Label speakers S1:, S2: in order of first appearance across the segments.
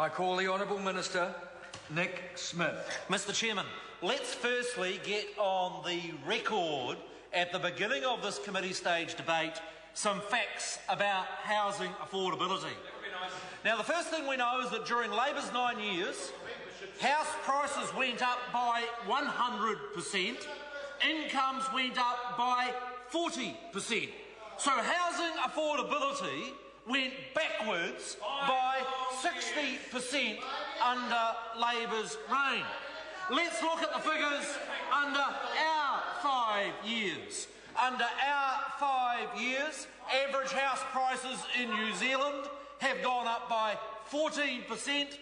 S1: I call the Honourable Minister, Nick Smith.
S2: Mr Chairman, let's firstly get on the record at the beginning of this committee stage debate some facts about housing affordability. Now, the first thing we know is that during Labor's 9 years, house prices went up by 100%, incomes went up by 40%. So housing affordability went backwards by 60% under Labor's reign. Let's look at the figures under our 5 years. Under our 5 years, average house prices in New Zealand have gone up by 14%.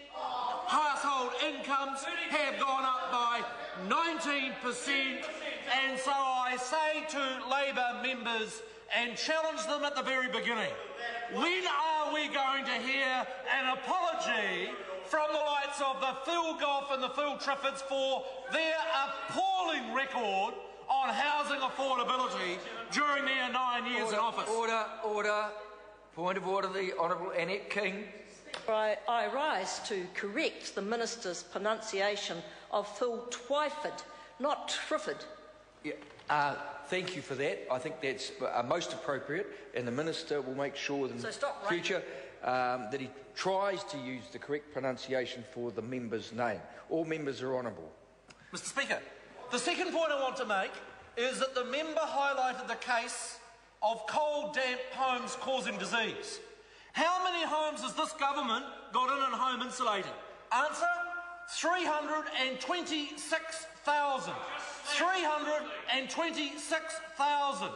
S2: Household incomes have gone up by 19%. And so I say to Labour members and challenge them at the very beginning, when are we going to hear an apology from the likes of the Phil Goff and the Phil Triffords for their appalling record on housing affordability during their 9 years in office?
S1: Order. Point of order, the Honourable Annette King.
S3: I rise to correct the Minister's pronunciation of Phil Twyford, not Trifford.
S1: Yeah, thank you for that. I think that's most appropriate, and the Minister will make sure in the future that he tries to use the correct pronunciation for the member's name. All members are honourable.
S2: Mr Speaker, the second point I want to make is that the member highlighted the case of cold, damp homes causing disease. How many homes has this government got in and home insulated? Answer, 326,000. 326,000.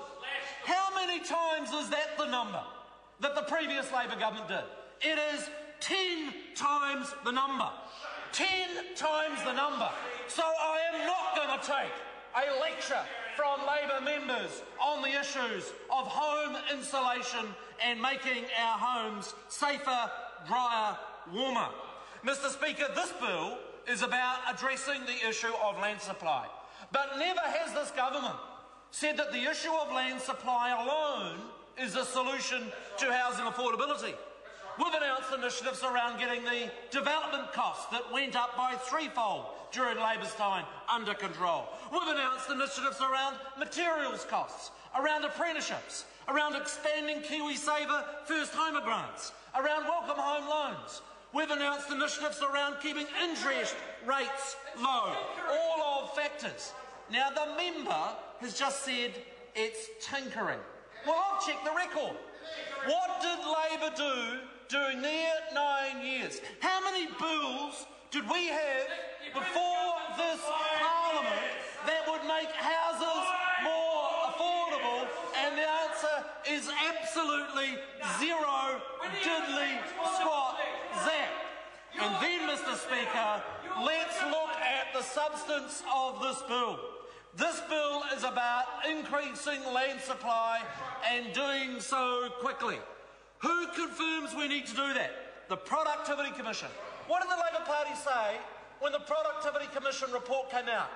S2: How many times is that the number that the previous Labour government did? It is 10 times the number. 10 times the number. So I am not going to take a lecture from Labour members on the issues of home insulation and making our homes safer, drier, warmer. Mr Speaker, this bill is about addressing the issue of land supply. But never has this government said that the issue of land supply alone is a solution to housing affordability. We've announced initiatives around getting the development costs that went up by threefold during Labour's time under control. We've announced initiatives around materials costs, around apprenticeships, around expanding KiwiSaver first homer grants, around welcome home loans. We've announced initiatives around keeping interest rates low, all of factors. Now, the member has just said it's tinkering. Well, I'll check the record. What did Labour do during their 9 years? How many bills did we have before this Parliament that would make houses more affordable? And the answer is absolutely zero, diddly, squat, zap. And then, Mr Speaker, let's look at the substance of this bill. This bill is about increasing land supply and doing so quickly. Who confirms we need to do that? The Productivity Commission. What did the Labour Party say when the Productivity Commission report came out?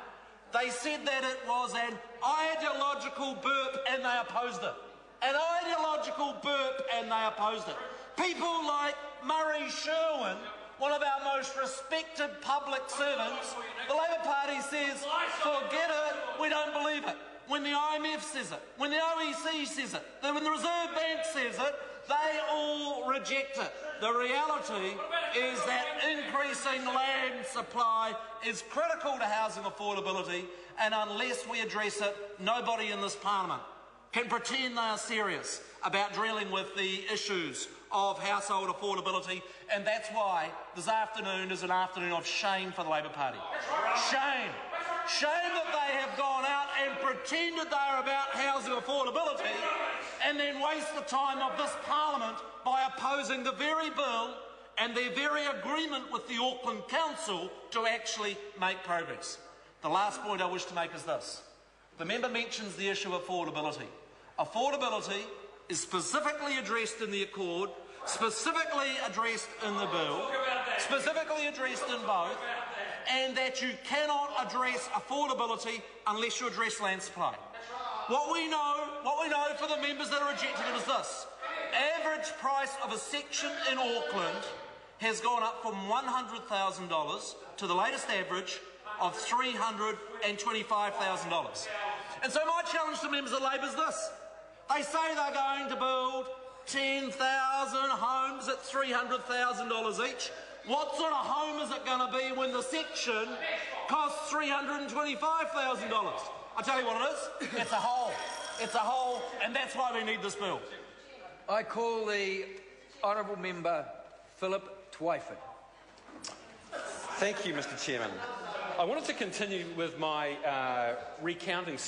S2: They said that it was an ideological burp and they opposed it. An ideological burp and they opposed it. People like Murray Sherwin, one of our most respected public servants, the Labour Party says, forget it, we don't believe it. When the IMF says it, when the OEC says it, when the Reserve Bank says it, they all reject it. The reality is that increasing land supply is critical to housing affordability, and unless we address it, nobody in this Parliament can pretend they are serious about dealing with the issues of household affordability, and that's why this afternoon is an afternoon of shame for the Labour Party. Shame. Shame that they have gone out and pretended they are about housing affordability and then waste the time of this Parliament by opposing the very bill and their very agreement with the Auckland Council to actually make progress. The last point I wish to make is this. The member mentions the issue of affordability. Affordability is specifically addressed in the Accord, specifically addressed in the bill, specifically addressed in both, and that you cannot address affordability unless you address land supply. What we know for the members that are rejecting it is this. Average price of a section in Auckland has gone up from $100,000 to the latest average of $325,000. And so my challenge to members of Labor is this. They say they're going to build 10,000 homes at $300,000 each. What sort of home is it going to be when the section costs $325,000? I'll tell you what it is. It's a hole. It's a hole, and that's why we need this bill.
S1: I call the honourable member Philip Twyford.
S4: Thank you, Mr. Chairman. I wanted to continue with my recounting.